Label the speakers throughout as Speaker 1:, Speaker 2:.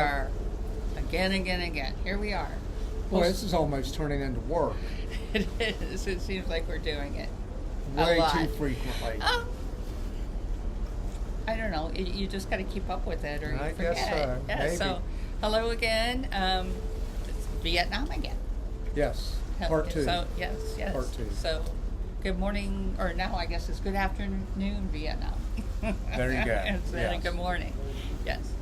Speaker 1: are. Again. Here we are.
Speaker 2: Well, this is almost turning into work.
Speaker 1: It is. It seems like we're doing it
Speaker 2: Way
Speaker 1: a lot.
Speaker 2: too frequently.
Speaker 1: I don't know. You just got to keep up with it, or you
Speaker 2: I
Speaker 1: forget
Speaker 2: guess so.
Speaker 1: it. Yeah.
Speaker 2: Maybe.
Speaker 1: So, hello again. It's Vietnam again.
Speaker 2: Yes. Part 2.
Speaker 1: So yes.
Speaker 2: Part 2.
Speaker 1: So, good morning, or now I guess it's good afternoon, Vietnam.
Speaker 2: There you go.
Speaker 1: Instead of good morning. Yes.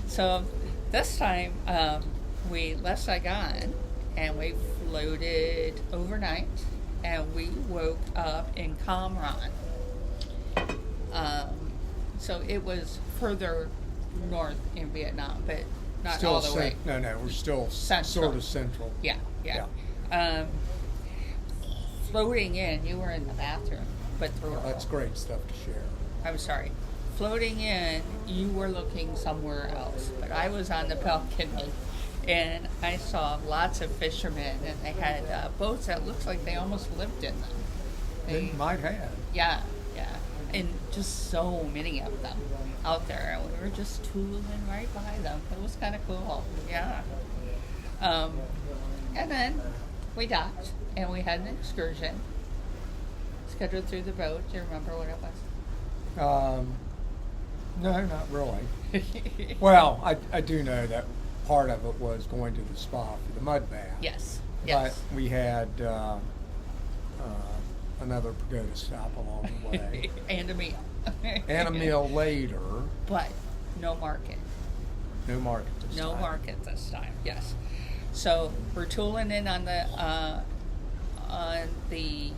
Speaker 1: So this time we left Saigon and we floated overnight, and we woke up in Cam Ranh. So it was further north in Vietnam, but not
Speaker 2: Still
Speaker 1: all the way.
Speaker 2: No, we're still sort of central.
Speaker 1: Yeah. Floating in, you were in the bathroom, but through.
Speaker 2: That's great stuff to share.
Speaker 1: I'm sorry. Floating in, you were looking somewhere else, but I was on the balcony, and I saw lots of fishermen, and they had boats that looked like they almost lived in them.
Speaker 2: They might have.
Speaker 1: Yeah, and just so many of them out there, and we were just tooling right by them. It was kind of cool. Yeah. And then we docked, and we had an excursion scheduled through the boat. Do you remember what it was?
Speaker 2: No, not really. Well, I do know that part of it was going to the spa for the mud bath.
Speaker 1: Yes.
Speaker 2: But we had another pagoda stop along the way.
Speaker 1: And a meal.
Speaker 2: And a meal later.
Speaker 1: But no market.
Speaker 2: No market this time.
Speaker 1: No market this time, yes. So we're tooling in on the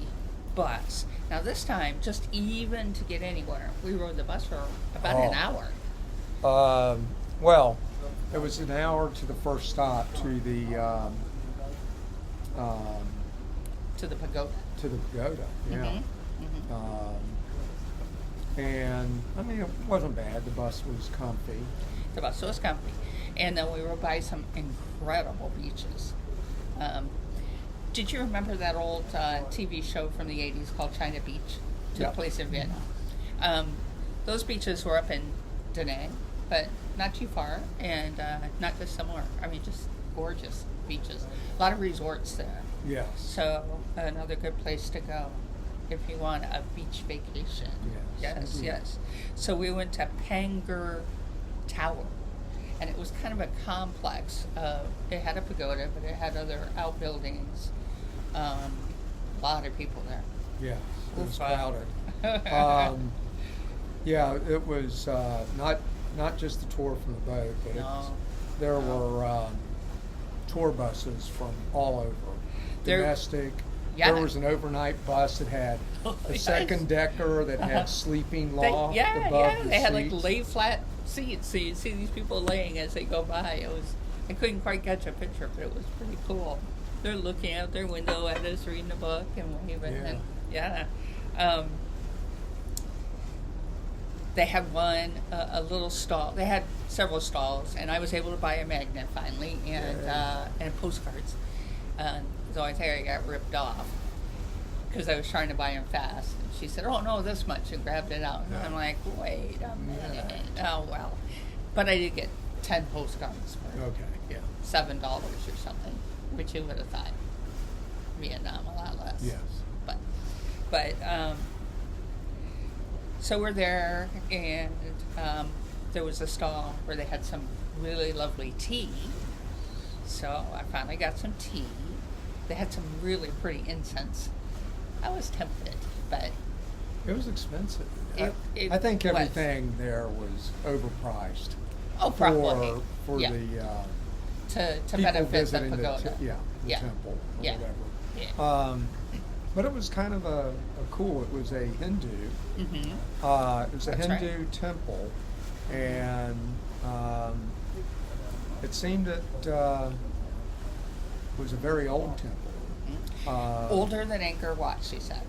Speaker 1: bus. Now this time, just even to get anywhere, we rode the bus for about an hour.
Speaker 2: Well, it was an hour to the first stop to the
Speaker 1: To the pagoda.
Speaker 2: To the pagoda, yeah.
Speaker 1: Mm-hmm.
Speaker 2: And I mean, it wasn't bad. The bus was comfy.
Speaker 1: The bus was comfy, and then we were by some incredible beaches. Did you remember that old TV show from the 80s called China Beach? Took place in Vietnam. Those beaches were up in Da Nang, but not too far, and not dissimilar. I mean, just gorgeous beaches. A lot of resorts there.
Speaker 2: Yes.
Speaker 1: So another good place to go if you want a beach vacation. Yes. So we went to Pangur Tower, and it was kind of a complex. It had a pagoda, but it had other outbuildings. A lot of people there.
Speaker 2: Yeah, it was crowded. Yeah, it was not just the tour from the boat, but there were tour buses from all over. Domestic.
Speaker 1: Yeah.
Speaker 2: There was an overnight bus that had a second decker that had sleeping loft above the
Speaker 1: They had
Speaker 2: seats.
Speaker 1: like lay flat seats, so you'd see these people laying as they go by. I couldn't quite catch a picture, but it was pretty cool. They're looking out their window at us, reading a book and waving. They had a little stall. They had several stalls, and I was able to buy a magnet finally and postcards. So I think I got ripped off because I was trying to buy them fast. And she said, "Oh no, this much," and grabbed it out. And I'm like, "Wait a minute." Oh well, but I did get 10 postcards for $7 or something, which you would have thought Vietnam a lot less.
Speaker 2: Yes.
Speaker 1: But so we're there, and there was a stall where they had some really lovely tea. So I finally got some tea. They had some really pretty incense. I was tempted, but
Speaker 2: it was expensive.
Speaker 1: It
Speaker 2: I think everything there was overpriced.
Speaker 1: Oh, probably.
Speaker 2: For
Speaker 1: the to benefit the pagoda.
Speaker 2: The temple or whatever.
Speaker 1: Yeah.
Speaker 2: But it was kind of a cool. It was a Hindu.
Speaker 1: Mm-hmm.
Speaker 2: It was a Hindu temple, and it seemed that it was a very old temple.
Speaker 1: Older than Angkor Wat, she said.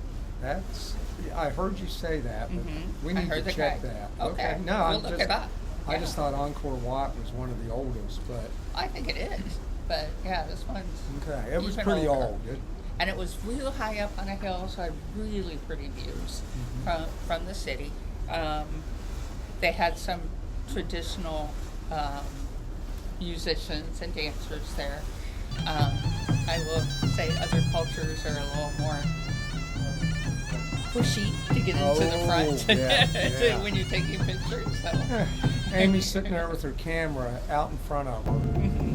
Speaker 2: I heard you say that, but we need to check that.
Speaker 1: Okay.
Speaker 2: No,
Speaker 1: we'll look it up.
Speaker 2: I just thought Angkor Wat was one of the oldest, but
Speaker 1: I think it is. But yeah, this one's
Speaker 2: okay. It was pretty old.
Speaker 1: And it was real high up on a hill, so I had really pretty views from the city. They had some traditional musicians and dancers there. I will say other cultures are a little more pushy to get into the front
Speaker 2: Yeah.
Speaker 1: when you're taking pictures. So.
Speaker 2: Amy's sitting there with her camera out in front of her,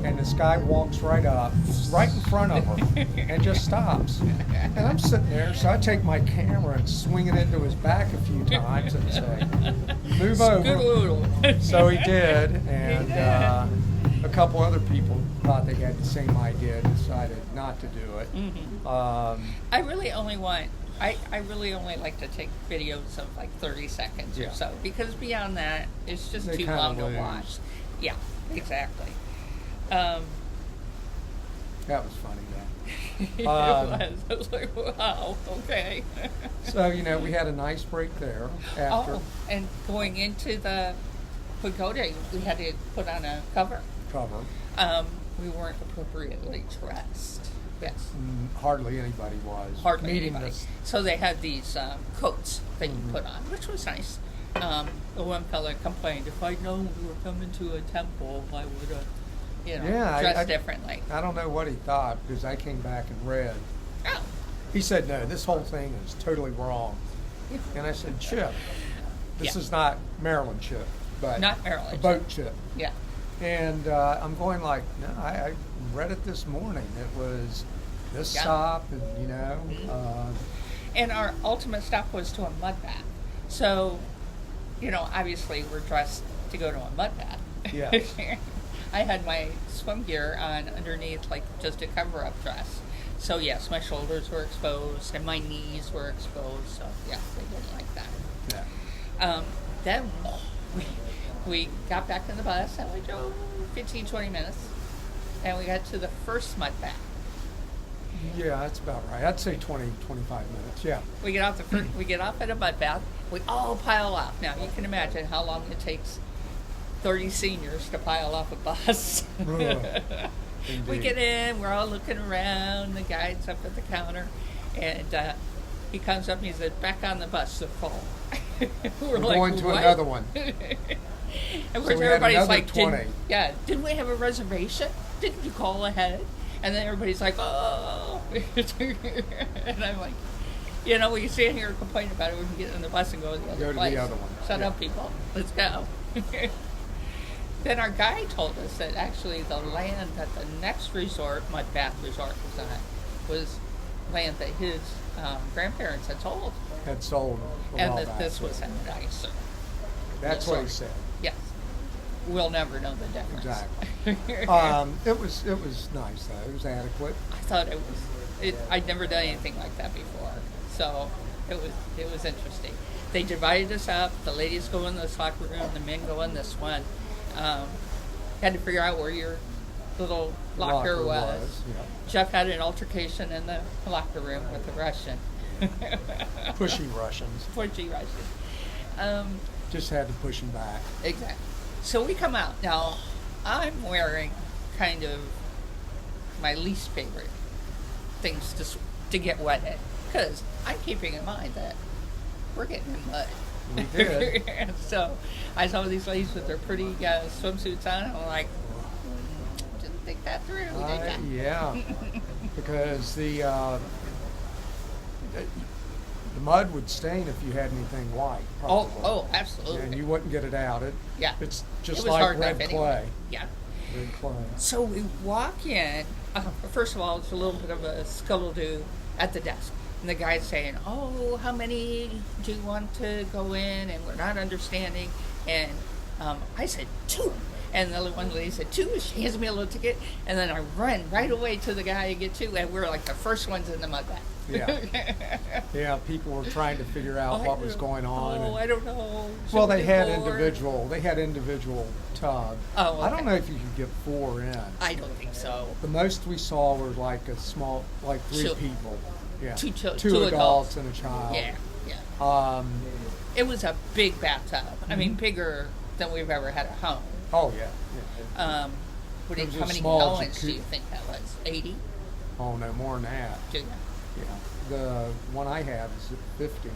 Speaker 2: and this guy walks right up, right in front of her, and just stops. And I'm sitting there, so I take my camera and swing it into his back a few times and say, "Move over."
Speaker 1: Goooood.
Speaker 2: So he did, and a couple other people thought they had the same idea, decided not to do it.
Speaker 1: I really only like to take videos of like 30 seconds or so, because beyond that, it's just
Speaker 2: They
Speaker 1: too
Speaker 2: kinda
Speaker 1: long to
Speaker 2: lose.
Speaker 1: watch. Yeah, exactly.
Speaker 2: That was funny, though.
Speaker 1: It was. I was like, wow, okay.
Speaker 2: So, we had a nice break there after
Speaker 1: Oh, and going into the pagoda, we had to put on a cover.
Speaker 2: cover.
Speaker 1: We weren't appropriately dressed. Yes.
Speaker 2: Hardly anybody was.
Speaker 1: Hardly
Speaker 2: Meeting
Speaker 1: anybody.
Speaker 2: this-
Speaker 1: So they had these coats that you put on, which was nice. The one fella complained, if I'd known we were coming to a temple, I would have, dressed differently.
Speaker 2: I don't know what he thought, because I came back and read.
Speaker 1: Oh.
Speaker 2: He said, "No, this whole thing is totally wrong." And I said, "Chip, this
Speaker 1: Yeah.
Speaker 2: is not Maryland Chip, but
Speaker 1: Not Maryland
Speaker 2: a boat chip."
Speaker 1: Yeah.
Speaker 2: And I'm going like, "No, I read it this morning. It was this
Speaker 1: Yeah.
Speaker 2: stop, and
Speaker 1: And our ultimate stop was to a mud bath. So, obviously we're dressed to go to a mud bath.
Speaker 2: Yes.
Speaker 1: I had my swim gear on underneath, like just a cover-up dress. So yes, my shoulders were exposed and my knees were exposed. So yeah, they didn't like that.
Speaker 2: yeah.
Speaker 1: Then we got back in the bus and we drove 15, 20 minutes, and we got to the first mud bath.
Speaker 2: Yeah, that's about right. I'd say 20, 25 minutes. Yeah.
Speaker 1: We get off we get off at a mud bath. We all pile off. Now you can imagine how long it takes 30 seniors to pile off a bus. We
Speaker 2: Indeed.
Speaker 1: get in. We're all looking around. The guide's up at the counter, and he comes up and he says, "Back on the bus, they're full."
Speaker 2: We're
Speaker 1: like,
Speaker 2: going to
Speaker 1: "What?"
Speaker 2: another one.
Speaker 1: And
Speaker 2: So we had
Speaker 1: everybody's
Speaker 2: another
Speaker 1: like,
Speaker 2: 20.
Speaker 1: Didn't we have a reservation? Didn't you call ahead? And then everybody's like, oh. And I'm like, we stand here and complain about it. We can get in the bus and go to the other
Speaker 2: Go to the
Speaker 1: place.
Speaker 2: other one.
Speaker 1: Shut
Speaker 2: Yeah.
Speaker 1: up, people. Let's go. Then our guide told us that actually the land that the next resort, my bath resort, was on, was land that his grandparents had sold.
Speaker 2: Had sold a
Speaker 1: And
Speaker 2: while
Speaker 1: that
Speaker 2: back.
Speaker 1: this was a nicer.
Speaker 2: That's what he said.
Speaker 1: Yes. We'll never know the difference.
Speaker 2: Exactly. It was nice though. It was adequate.
Speaker 1: I thought it was. I'd never done anything like that before, so it was interesting. They divided us up. The ladies go in this locker room. The men go in this one. Had to figure out where your little locker was.
Speaker 2: Yeah.
Speaker 1: Jeff had an altercation in the locker room with the Russian.
Speaker 2: Pushy Russians.
Speaker 1: Pushy Russian.
Speaker 2: Just had to push him back.
Speaker 1: Exactly. So we come out. Now, I'm wearing kind of my least favorite things to get wet in, because I'm keeping in mind that we're getting in mud.
Speaker 2: We did.
Speaker 1: So I saw these ladies with their pretty swimsuits on, and I'm like, didn't think that through, did ya?
Speaker 2: Yeah, because the mud would stain if you had anything white. Probably.
Speaker 1: Oh, absolutely.
Speaker 2: And you wouldn't get it out.
Speaker 1: Yeah.
Speaker 2: It's just
Speaker 1: It was
Speaker 2: like
Speaker 1: hard
Speaker 2: red
Speaker 1: enough
Speaker 2: clay.
Speaker 1: anyway. Yeah.
Speaker 2: Red clay.
Speaker 1: So we walk in. First of all, it's a little bit of a scuttle-doo at the desk. And the guy's saying, "Oh, how many do you want to go in?" And we're not understanding. And I said, 2. And the one lady said, 2. She hands me a little ticket. And then I run right away to the guy and get 2. And we're like the first ones in the mud bath.
Speaker 2: Yeah. Yeah, people were trying to figure out what was going on.
Speaker 1: Oh,
Speaker 2: and-
Speaker 1: I don't know.
Speaker 2: well,
Speaker 1: Should
Speaker 2: they
Speaker 1: we
Speaker 2: had
Speaker 1: do 4?
Speaker 2: individual tubs.
Speaker 1: Oh,
Speaker 2: I don't
Speaker 1: okay.
Speaker 2: know if you could get 4 in.
Speaker 1: I don't think so.
Speaker 2: The most we saw were like a small, like 3
Speaker 1: Two.
Speaker 2: people. Yeah.
Speaker 1: Two
Speaker 2: Two adults and a child.
Speaker 1: Yeah. It was a big bathtub. I mean, bigger than we've ever had at home.
Speaker 2: Oh yeah. Yeah. It was
Speaker 1: How
Speaker 2: a
Speaker 1: many
Speaker 2: small
Speaker 1: gallons do
Speaker 2: jacuzzi.
Speaker 1: you think that was? 80?
Speaker 2: Oh no, more than that.
Speaker 1: Do you?
Speaker 2: Yeah. The one I have is at 50.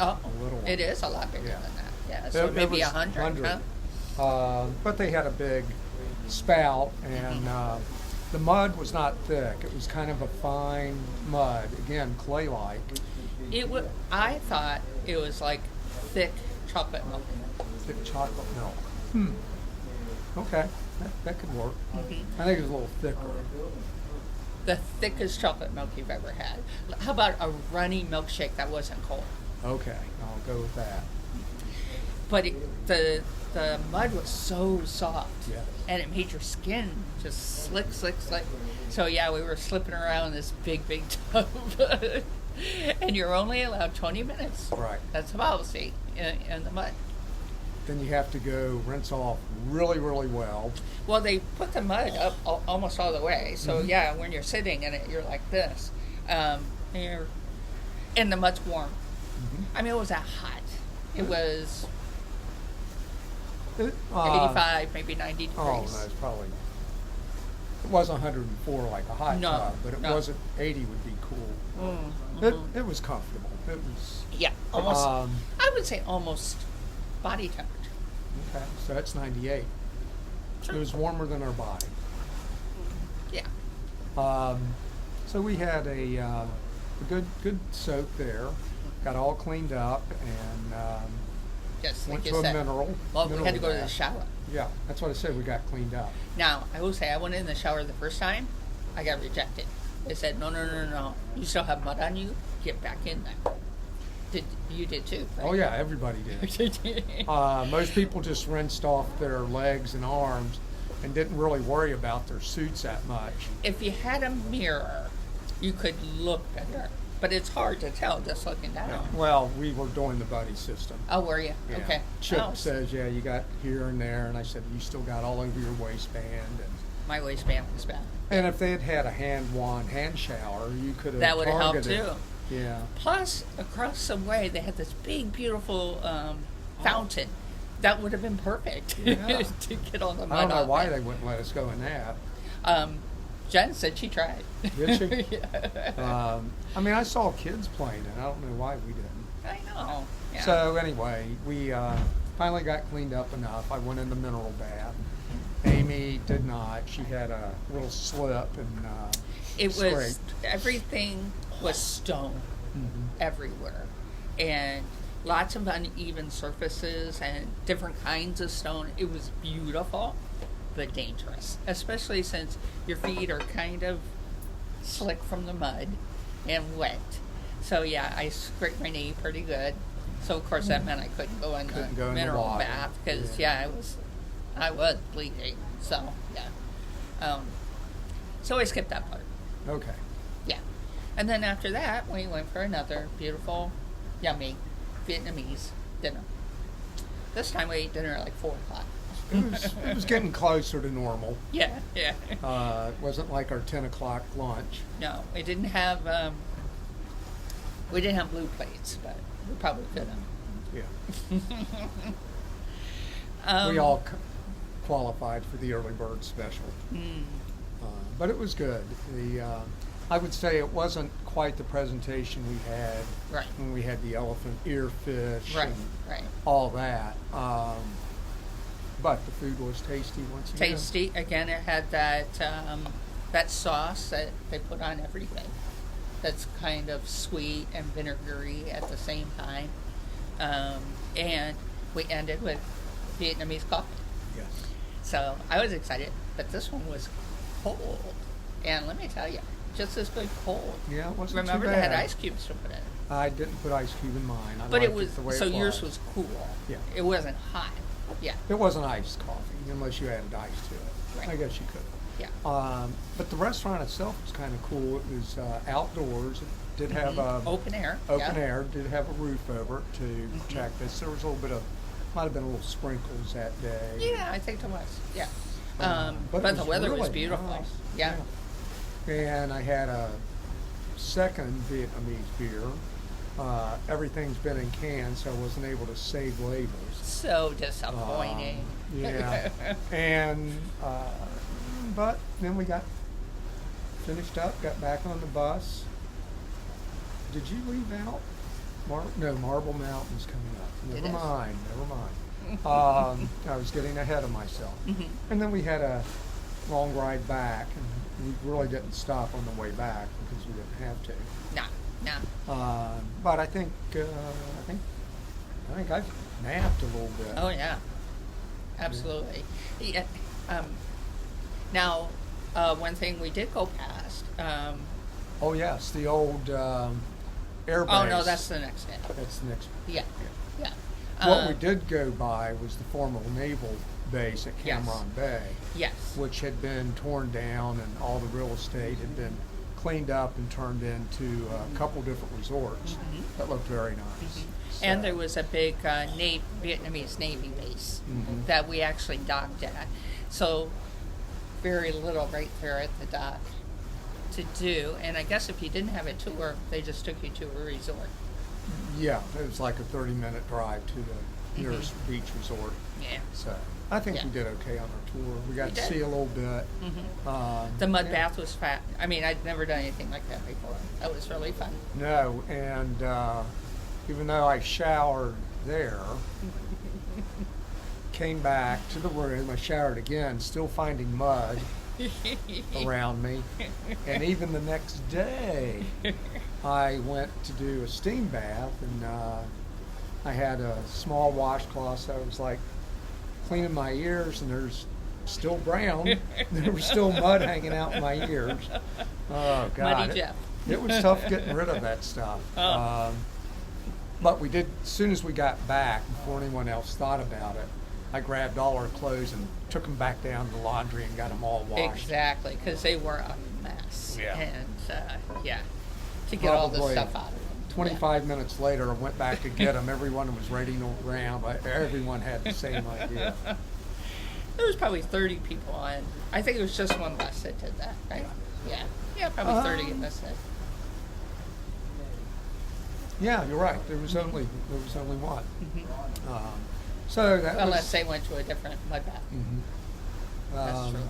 Speaker 1: Oh,
Speaker 2: A little one.
Speaker 1: it is a lot bigger
Speaker 2: Yeah.
Speaker 1: than that. Yeah, so
Speaker 2: It
Speaker 1: maybe
Speaker 2: was
Speaker 1: 100, huh?
Speaker 2: But they had a big spout, and the mud was not thick. It was kind of a fine mud, again, clay-like.
Speaker 1: I thought it was like thick chocolate milk.
Speaker 2: Thick chocolate milk. Okay, that could work. I think it was a little thicker.
Speaker 1: The thickest chocolate milk you've ever had. How about a runny milkshake that wasn't cold?
Speaker 2: Okay, I'll go with that.
Speaker 1: But the mud was so soft,
Speaker 2: Yes.
Speaker 1: and it made your skin just slick. So yeah, we were slipping around this big tub, and you're only allowed 20 minutes.
Speaker 2: Right.
Speaker 1: That's the policy in the mud.
Speaker 2: Then you have to go rinse off really, really well.
Speaker 1: Well, they put the mud up almost all the way. So yeah, when you're sitting in it, you're like this, and the mud's warm. I mean, it was that hot. It was 85, maybe 90 degrees.
Speaker 2: Oh, no, it's probably. It wasn't 104 like a hot tub, but it wasn't 80 would be cool. It was comfortable. It was.
Speaker 1: Yeah, almost. I would say almost body temperature.
Speaker 2: Okay, so that's 98.
Speaker 1: Sure.
Speaker 2: It was warmer than our body.
Speaker 1: Yeah.
Speaker 2: So we had a good soak there. Got all cleaned up and
Speaker 1: Yes,
Speaker 2: went
Speaker 1: like
Speaker 2: to
Speaker 1: you
Speaker 2: a
Speaker 1: said.
Speaker 2: mineral.
Speaker 1: Well, we had to go to the
Speaker 2: bath.
Speaker 1: shower.
Speaker 2: Yeah, that's what I said. We got cleaned up.
Speaker 1: Now, I will say, I went in the shower the first time. I got rejected. They said, no. You still have mud on you. Get back in there. You did too, right?
Speaker 2: Oh yeah, everybody did. Most people just rinsed off their legs and arms and didn't really worry about their suits that much.
Speaker 1: If you had a mirror, you could look better. But it's hard to tell just looking down.
Speaker 2: Yeah. Well, we were doing the buddy system.
Speaker 1: Oh, were you?
Speaker 2: Yeah.
Speaker 1: Okay.
Speaker 2: Chip
Speaker 1: Oh,
Speaker 2: says, yeah, you got here and there, and I said, you still got all over your waistband.
Speaker 1: my waistband was bad.
Speaker 2: And if they had had a hand shower, you could have
Speaker 1: That would have helped
Speaker 2: targeted.
Speaker 1: too.
Speaker 2: Yeah.
Speaker 1: Plus, across the way, they had this big, beautiful fountain. That would have been perfect
Speaker 2: Yeah.
Speaker 1: to get all the mud
Speaker 2: I don't know
Speaker 1: off
Speaker 2: why
Speaker 1: it.
Speaker 2: they wouldn't let us go in that.
Speaker 1: Jen said she tried.
Speaker 2: Did she?
Speaker 1: Yeah.
Speaker 2: I mean, I saw kids playing it. I don't know why we didn't.
Speaker 1: I know. Yeah.
Speaker 2: So anyway, we finally got cleaned up enough. I went in the mineral bath. Amy did not. She had a little slip and
Speaker 1: it
Speaker 2: scraped.
Speaker 1: was, everything was stone everywhere. And lots of uneven surfaces and different kinds of stone. It was beautiful, but dangerous, especially since your feet are kind of slick from the mud and wet. So yeah, I scraped my knee pretty good. So of course that meant I couldn't go in the mineral
Speaker 2: water.
Speaker 1: bath because I was bleeding. So yeah, so I skipped that part.
Speaker 2: Okay.
Speaker 1: Yeah, and then after that we went for another beautiful, yummy Vietnamese dinner. This time we ate dinner at like 4:00.
Speaker 2: It was getting closer to normal.
Speaker 1: Yeah.
Speaker 2: It wasn't like our 10 o'clock lunch.
Speaker 1: No, we didn't have blue plates, but we probably could have.
Speaker 2: Yeah. We all qualified for the early bird special. But it was good. I would say it wasn't quite the presentation we had when we had the elephant ear fish and all that. But the food was tasty once again.
Speaker 1: Tasty. Again, it had that sauce that they put on everything. That's kind of sweet and vinegary at the same time. And we ended with Vietnamese coffee.
Speaker 2: Yes.
Speaker 1: So I was excited, but this one was cold. And let me tell you, just as good cold.
Speaker 2: Yeah, it wasn't
Speaker 1: Remember,
Speaker 2: too
Speaker 1: they
Speaker 2: bad.
Speaker 1: had ice cubes to put in.
Speaker 2: I didn't put ice cube in mine. I
Speaker 1: But
Speaker 2: liked
Speaker 1: it was,
Speaker 2: the way
Speaker 1: so
Speaker 2: it
Speaker 1: yours was cool.
Speaker 2: Yeah.
Speaker 1: It wasn't hot. Yeah.
Speaker 2: It wasn't iced coffee, unless you added ice to it.
Speaker 1: Right.
Speaker 2: I guess you could.
Speaker 1: Yeah.
Speaker 2: But the restaurant itself was kind of cool. It was outdoors. It did have
Speaker 1: open air.
Speaker 2: Open air. Did have a roof over it to protect us. There was a little bit of, might have been a little sprinkles that day.
Speaker 1: Yeah, I think there was. Yeah.
Speaker 2: But
Speaker 1: But
Speaker 2: it
Speaker 1: the
Speaker 2: was
Speaker 1: weather was
Speaker 2: really
Speaker 1: beautiful.
Speaker 2: nice.
Speaker 1: Yeah.
Speaker 2: And I had a second Vietnamese beer. Everything's been in cans, so I wasn't able to save labels.
Speaker 1: So disappointing.
Speaker 2: Yeah. And but then we got finished up, got back on the bus. Did you leave out? No, Marble Mountain's coming up.
Speaker 1: It
Speaker 2: Never
Speaker 1: is.
Speaker 2: mind. I was getting ahead of myself. And then we had a long ride back, and we really didn't stop on the way back because we didn't have to.
Speaker 1: No, no.
Speaker 2: But I think I've napped a little bit.
Speaker 1: Oh yeah, absolutely. Yeah. Now, one thing we did go past.
Speaker 2: Oh yes, the old air base.
Speaker 1: Oh no, that's the next day.
Speaker 2: That's the next.
Speaker 1: Yeah, yeah.
Speaker 2: What we did go by was the former naval base at Cameron Bay.
Speaker 1: Yes.
Speaker 2: Which had been torn down, and all the real estate had been cleaned up and turned into a couple different resorts that looked very nice. So.
Speaker 1: And there was a big Vietnamese Navy base that we actually docked at. So very little right there at the dock to do. And I guess if you didn't have a tour, they just took you to a resort.
Speaker 2: Yeah, it was like a 30-minute drive to the nearest beach resort.
Speaker 1: Yeah.
Speaker 2: So I think we did okay on our tour. We got to see a little bit.
Speaker 1: The mud bath was fat. I mean, I'd never done anything like that before. That was really fun.
Speaker 2: No, and even though I showered there, came back to the room, I showered again, still finding mud around me. And even the next day, I went to do a steam bath, and I had a small washcloth, so I was like cleaning my ears, and there's still brown. There was still mud hanging out in my ears. Oh, God.
Speaker 1: Muddy Jeff.
Speaker 2: It was tough getting rid of that stuff. But we did, as soon as we got back, before anyone else thought about it, I grabbed all our clothes and took them back down to the laundry and got them all washed.
Speaker 1: Exactly, because they were a mess.
Speaker 2: Yeah.
Speaker 1: And, to get all the stuff out of them.
Speaker 2: 25 minutes later, I went back to get them. Everyone was raiding around. Everyone had the same idea.
Speaker 1: There was probably 30 people on. I think it was just one bus that did that, right? Yeah. Yeah, probably 30 in this set.
Speaker 2: Yeah, you're right. There was only one. So that
Speaker 1: unless they went to a different mud bath. That's true.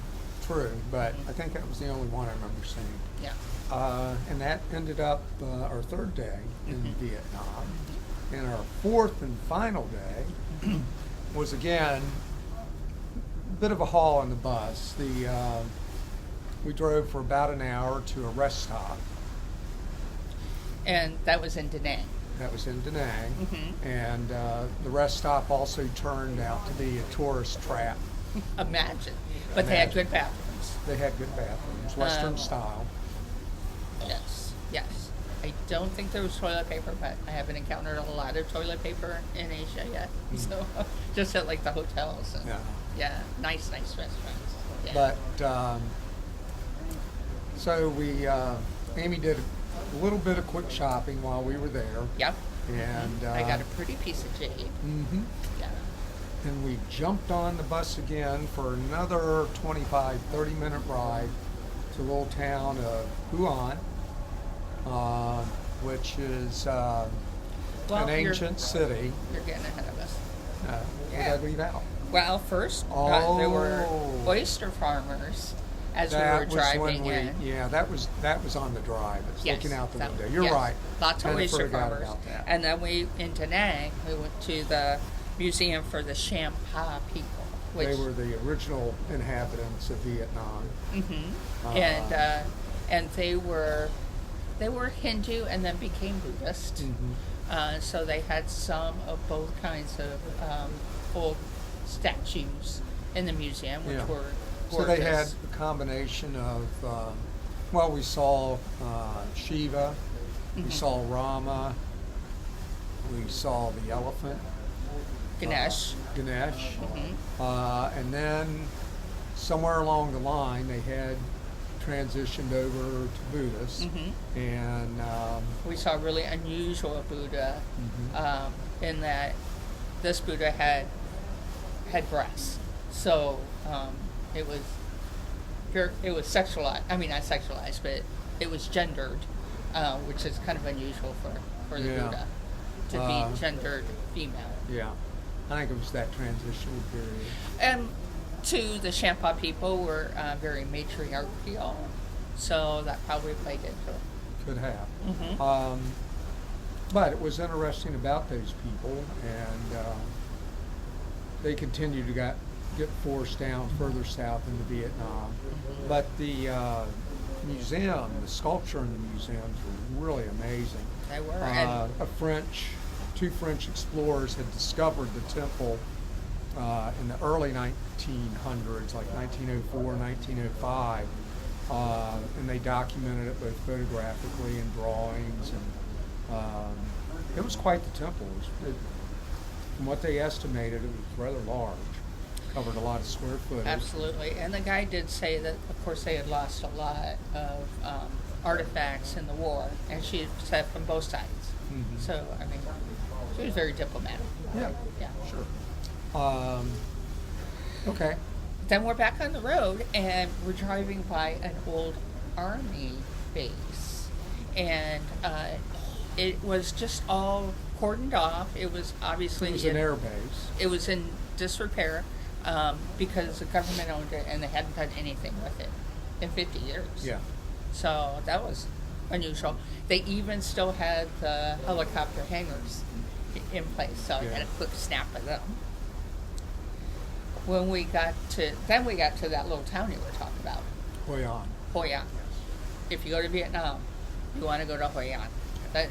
Speaker 2: True, but I think that was the only one I remember seeing.
Speaker 1: Yeah.
Speaker 2: And that ended up our third day in Vietnam. And our fourth and final day was again a bit of a haul on the bus. We drove for about an hour to a rest stop.
Speaker 1: And that was in Da Nang.
Speaker 2: That was in Da Nang. And the rest stop also turned out to be a tourist trap.
Speaker 1: Imagine. But they had good bathrooms.
Speaker 2: They had good bathrooms, Western style.
Speaker 1: Yes, yes. I don't think there was toilet paper, but I haven't encountered a lot of toilet paper in Asia yet. So just at like the hotels. And, nice restaurants. Yeah.
Speaker 2: But so Amy did a little bit of quick shopping while we were there.
Speaker 1: Yep.
Speaker 2: And
Speaker 1: I got a pretty piece of jade. Yeah.
Speaker 2: And we jumped on the bus again for another 25, 30-minute ride to the little town of Goooood, which is an ancient city.
Speaker 1: You're getting ahead of us.
Speaker 2: What did I leave out?
Speaker 1: Well, first, there were oyster farmers as we were driving in.
Speaker 2: Yeah, that was on the drive. It's looking out the window. You're right.
Speaker 1: Lots of oyster farmers.
Speaker 2: About that.
Speaker 1: And then in Da Nang, we went to the museum for the Champa people.
Speaker 2: They were the original inhabitants of Vietnam.
Speaker 1: And they were Hindu and then became Buddhist. So they had some of both kinds of old statues in the museum, which were gorgeous.
Speaker 2: So they had a combination of, we saw Shiva, we saw Rama, we saw the elephant.
Speaker 1: Ganesh.
Speaker 2: And then somewhere along the line they had transitioned over to Buddhist. And
Speaker 1: we saw a really unusual Buddha in that this Buddha had breasts. So it was sexualized. I mean, not sexualized, but it was gendered, which is kind of unusual for the Buddha to be gendered female.
Speaker 2: Yeah. I think it was that transitional period.
Speaker 1: And to the Champa people were very matriarchal, so that probably played into it.
Speaker 2: Could have. But it was interesting about those people, and they continued to get forced down further south into Vietnam. But the museum, the sculpture in the museums were really amazing.
Speaker 1: They were.
Speaker 2: Two French explorers had discovered the temple in the early 1900s, like 1904, 1905, and they documented it both photographically and drawings, and it was quite the temple. From what they estimated, it was rather large, covered a lot of square footage.
Speaker 1: Absolutely, and the guy did say that, of course, they had lost a lot of artifacts in the war, and she said from both sides.
Speaker 2: Mm-hmm.
Speaker 1: So, I mean, she was very diplomatic.
Speaker 2: Yeah,
Speaker 1: Yeah.
Speaker 2: sure. Okay.
Speaker 1: Then we're back on the road, and we're driving by an old army base, and it was just all cordoned off. It was obviously
Speaker 2: It was an air base.
Speaker 1: It was in disrepair because the government owned it, and they hadn't done anything with it in 50 years.
Speaker 2: Yeah.
Speaker 1: So that was unusual. They even still had the helicopter hangars in place, so I had a quick snap of them. When we got to that little town you were talking about,
Speaker 2: Hoi An.
Speaker 1: Hoi An. If you go to Vietnam, you want to go to Hoi An. That,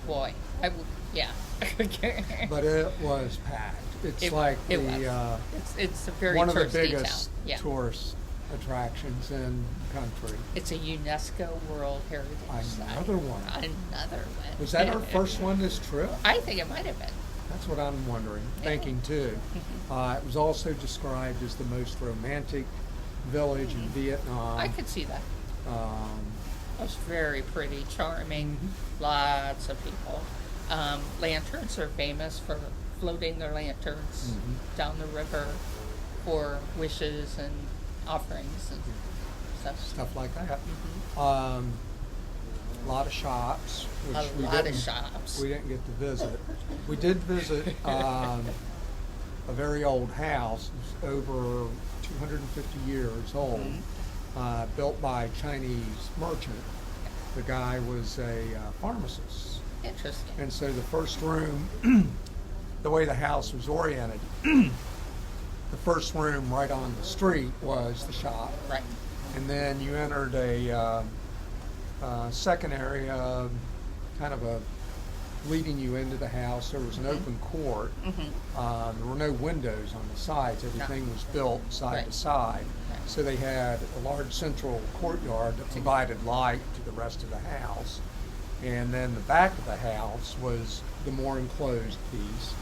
Speaker 1: boy, yeah.
Speaker 2: But it was packed. It's it's
Speaker 1: a very
Speaker 2: one of the
Speaker 1: touristy
Speaker 2: biggest
Speaker 1: town. Yeah.
Speaker 2: tourist attractions in the country.
Speaker 1: It's a UNESCO World Heritage Site.
Speaker 2: Another one.
Speaker 1: Another one.
Speaker 2: Was that our first one this trip?
Speaker 1: I think it might have been.
Speaker 2: That's what I'm wondering, thinking too. It was also described as the most romantic village in Vietnam.
Speaker 1: I could see that. It was very pretty, charming, lots of people. Lanterns are famous for floating their lanterns down the river for wishes and offerings and
Speaker 2: stuff like that. A lot of shops.
Speaker 1: A lot of shops.
Speaker 2: We didn't get to visit. We did visit a very old house. It was over 250 years old, built by a Chinese merchant. The guy was a pharmacist.
Speaker 1: Interesting.
Speaker 2: And so the first room, the way the house was oriented, the first room right on the street was the shop.
Speaker 1: Right.
Speaker 2: And then you entered a second area, kind of leading you into the house. There was an open court. There were no windows on the sides. Everything was built side to side.
Speaker 1: Right.
Speaker 2: So they had a large central courtyard that provided light to the rest of the house. And then the back of the house was the more enclosed piece,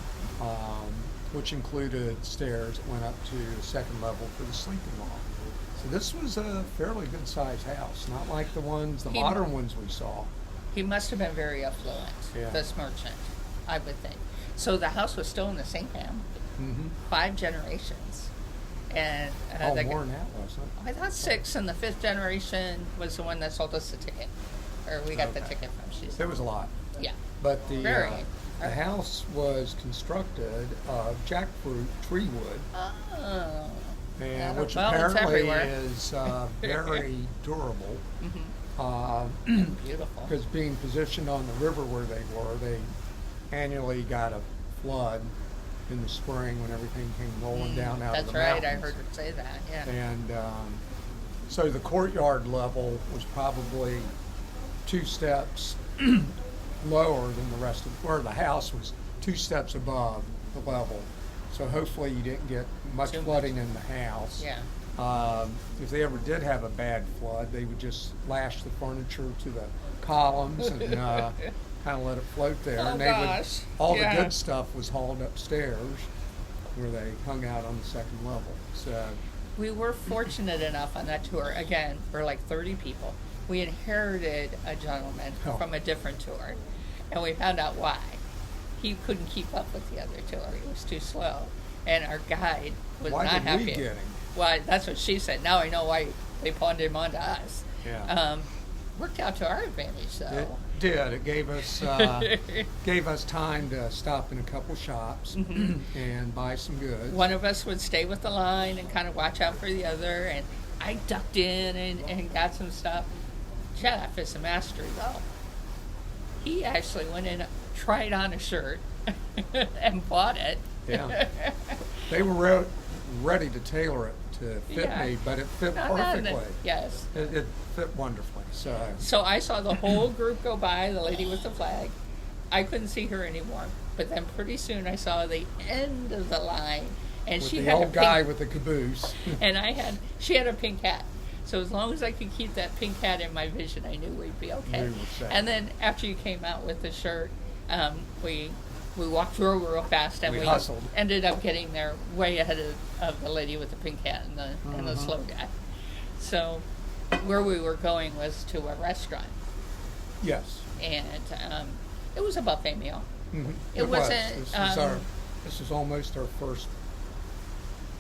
Speaker 2: which included stairs that went up to the second level for the sleeping loft. So this was a fairly good sized house, not like the modern ones we saw.
Speaker 1: He must have been very affluent, this merchant, I would think. So the house was still in the same family, 5 generations. And
Speaker 2: more than that, wasn't it?
Speaker 1: I thought 6, and the 5th generation was the one that sold us the ticket, or we got the ticket from. She said.
Speaker 2: There was a lot.
Speaker 1: Yeah.
Speaker 2: But the house was constructed of jackfruit tree wood.
Speaker 1: Oh.
Speaker 2: And which apparently is very durable.
Speaker 1: Beautiful.
Speaker 2: Because being positioned on the river where they were, they annually got a flood in the spring when everything came rolling down out of the mountains.
Speaker 1: That's right, I heard her say that, yeah.
Speaker 2: And so the courtyard level was probably 2 steps lower than the rest of where the house was 2 steps above the level. So hopefully you didn't get much flooding in the house.
Speaker 1: Yeah.
Speaker 2: If they ever did have a bad flood, they would just lash the furniture to the columns and kind of let it float there.
Speaker 1: Oh,
Speaker 2: and
Speaker 1: gosh.
Speaker 2: All the good stuff was hauled upstairs where they hung out on the second level. So
Speaker 1: we were fortunate enough on that tour. Again, we're like 30 people. We inherited a gentleman from a different tour, and we found out why. He couldn't keep up with the other tour. He was too slow. And our guide was not happy.
Speaker 2: Why did we get him?
Speaker 1: Well, that's what she said. Now I know why they pawned him onto us.
Speaker 2: Yeah.
Speaker 1: Worked out to our advantage, though.
Speaker 2: It did. It gave us time to stop in a couple shops and buy some goods.
Speaker 1: One of us would stay with the line and kind of watch out for the other, and I ducked in and got some stuff. Jeff is a master, though. He actually went in, tried on a shirt, and bought it.
Speaker 2: Yeah. They were ready to tailor it to fit me, but it fit perfectly.
Speaker 1: Yes.
Speaker 2: It fit wonderfully.
Speaker 1: So I saw the whole group go by, the lady with the flag. I couldn't see her anymore. But then pretty soon I saw the end of the line. And
Speaker 2: with
Speaker 1: she
Speaker 2: the
Speaker 1: had
Speaker 2: old guy with the caboose.
Speaker 1: And she had a pink hat. So as long as I could keep that pink hat in my vision, I knew we'd be okay. And then after you came out with the shirt, we walked through real fast, and we
Speaker 2: hustled.
Speaker 1: Ended up getting there way ahead of the lady with the pink hat and the slow guy. So where we were going was to a restaurant.
Speaker 2: Yes.
Speaker 1: And it was a buffet meal.
Speaker 2: Mm-hmm.
Speaker 1: It wasn't.
Speaker 2: This is almost our first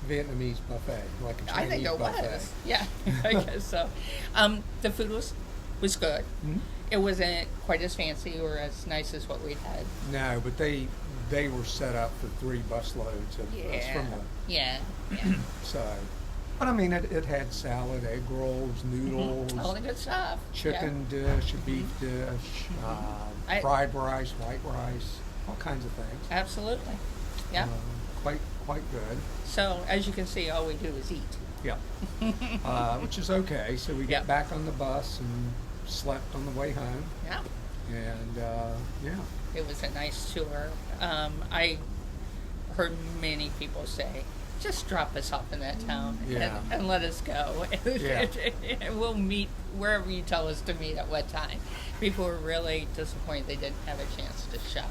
Speaker 2: Vietnamese buffet, like a Chinese
Speaker 1: I think it
Speaker 2: buffet.
Speaker 1: was. Yeah, I guess so. The food was good.
Speaker 2: Mm-hmm.
Speaker 1: It wasn't quite as fancy or as nice as what we had.
Speaker 2: No, but they were set up for 3 busloads of us from the.
Speaker 1: Yeah.
Speaker 2: So, but I mean, it had salad, egg rolls, noodles,
Speaker 1: all the good stuff.
Speaker 2: chicken dish, a beef dish, fried rice, white rice, all kinds of things.
Speaker 1: Absolutely. Yeah.
Speaker 2: Quite good.
Speaker 1: So as you can see, all we do is eat.
Speaker 2: Yeah. Which is okay. So we got back on the bus and slept on the way home.
Speaker 1: Yeah.
Speaker 2: And
Speaker 1: it was a nice tour. I heard many people say, just drop us off in that town and let us go. And we'll meet wherever you tell us to meet at what time. People were really disappointed they didn't have a chance to shop.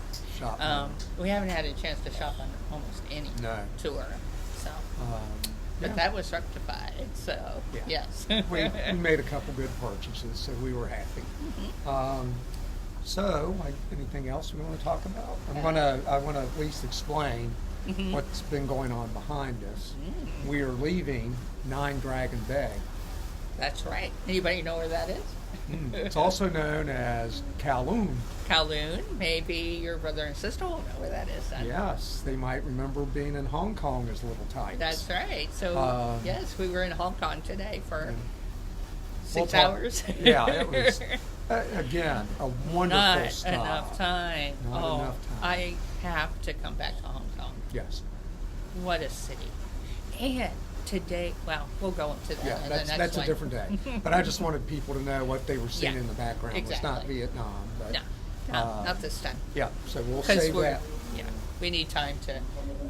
Speaker 1: We haven't had a chance to shop on almost any tour. So, but that was rectified. So yes,
Speaker 2: we made a couple good purchases, so we were happy. So, anything else we want to talk about? I want to at least explain what's been going on behind us. We are leaving 9 Dragon Bay.
Speaker 1: That's right. Anybody know where that is?
Speaker 2: It's also known as Kowloon.
Speaker 1: Kowloon. Maybe your brother and sister will know where that is then.
Speaker 2: Yes, they might remember being in Hong Kong as little tykes.
Speaker 1: That's right. So, yes, we were in Hong Kong today for 6 hours.
Speaker 2: Yeah, it was, again, a wonderful stop.
Speaker 1: Not enough time.
Speaker 2: Not enough time.
Speaker 1: I have to come back to Hong Kong.
Speaker 2: Yes.
Speaker 1: What a city. And today, well, we'll go into that in the next
Speaker 2: that's
Speaker 1: one.
Speaker 2: a different day. But I just wanted people to know what they were seeing in the background.
Speaker 1: Exactly.
Speaker 2: It's not Vietnam. But,
Speaker 1: no, not this time.
Speaker 2: Yeah, so we'll save that.
Speaker 1: Yeah, we need time to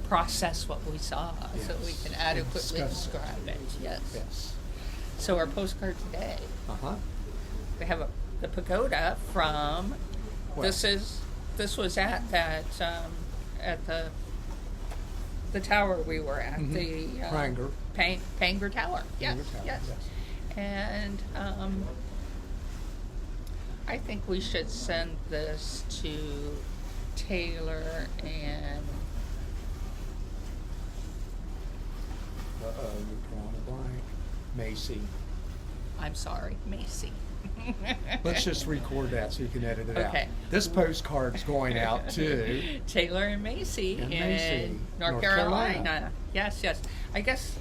Speaker 1: process what we saw so we can adequately describe it. Yes. So our postcard today, we have the pagoda from, this was at that, at the tower we were at, the Panger Tower. Yes. And I think we should send this to Taylor and
Speaker 2: You're drawing a blank. Macy.
Speaker 1: I'm sorry, Macy.
Speaker 2: Let's just record that so you can edit it out.
Speaker 1: Okay.
Speaker 2: This postcard's going out to
Speaker 1: Taylor and Macy in North Carolina. Yes. I guess,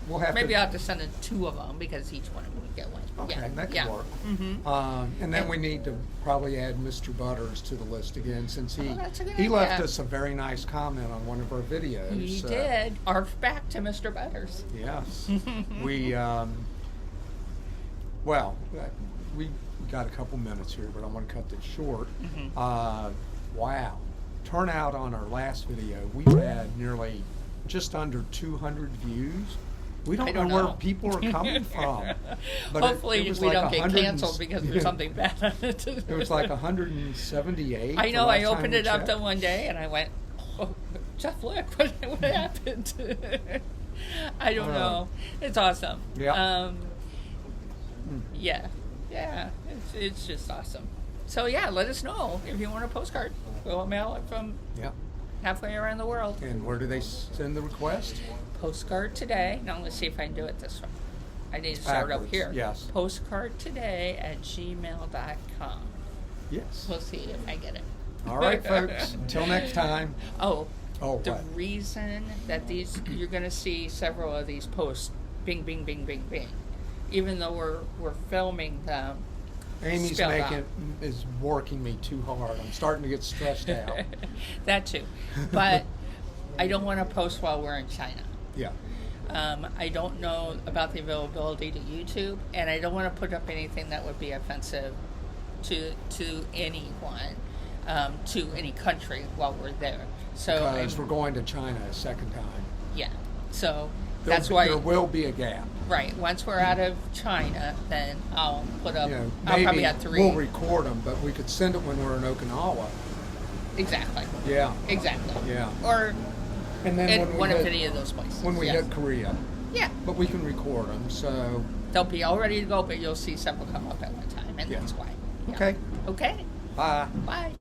Speaker 2: we'll have
Speaker 1: maybe I'll have to send it 2 of them because each one would get one.
Speaker 2: Okay, that could work. And then we need to probably add Mr. Butters to the list again since he left us a very nice comment on one of our videos.
Speaker 1: He did. Arf back to Mr. Butters.
Speaker 2: Yes. We got a couple minutes here, but I want to cut this short. Wow. Turnout on our last video, we've had nearly just under 200 views. We don't know where people are coming from. But
Speaker 1: hopefully we don't get canceled because there's something bad on it.
Speaker 2: It was like 178.
Speaker 1: I know. I opened it up the one day and I went, oh, Jeff, look, what happened? I don't know. It's awesome.
Speaker 2: Yeah.
Speaker 1: It's just awesome. So let us know if you want a postcard. We'll mail it from halfway around the world.
Speaker 2: And where do they send the request?
Speaker 1: Postcard today. Now let's see if I can do it this way. I need to start over here.
Speaker 2: Yes.
Speaker 1: postcardtoday@gmail.com.
Speaker 2: Yes.
Speaker 1: We'll see if I get it.
Speaker 2: All right, folks. Until next time.
Speaker 1: The reason that you're going to see several of these posts, bing, bing, bing, bing, bing. Even though we're filming them,
Speaker 2: Amy's
Speaker 1: spelled out.
Speaker 2: is working me too hard. I'm starting to get stressed out.
Speaker 1: That too. But I don't want to post while we're in China.
Speaker 2: Yeah.
Speaker 1: I don't know about the availability to YouTube, and I don't want to put up anything that would be offensive to anyone, to any country while we're there. So
Speaker 2: Because we're going to China a second time.
Speaker 1: yeah. So that's why
Speaker 2: there will be a gap.
Speaker 1: right. Once we're out of China, then I'll put up.
Speaker 2: You know,
Speaker 1: I'll
Speaker 2: maybe
Speaker 1: probably have 3.
Speaker 2: we'll record them, but we could send it when we're in Okinawa.
Speaker 1: Exactly.
Speaker 2: Yeah.
Speaker 1: Exactly.
Speaker 2: Yeah.
Speaker 1: Or
Speaker 2: And then
Speaker 1: in
Speaker 2: when we
Speaker 1: one of
Speaker 2: hit,
Speaker 1: any of those places.
Speaker 2: when we
Speaker 1: yes.
Speaker 2: hit Korea,
Speaker 1: Yeah.
Speaker 2: but we can record them. So
Speaker 1: They'll be all ready to go, but you'll see several come up at one time, and
Speaker 2: Yeah.
Speaker 1: that's why. Yeah.
Speaker 2: okay.
Speaker 1: Okay.
Speaker 2: Bye.
Speaker 1: Bye.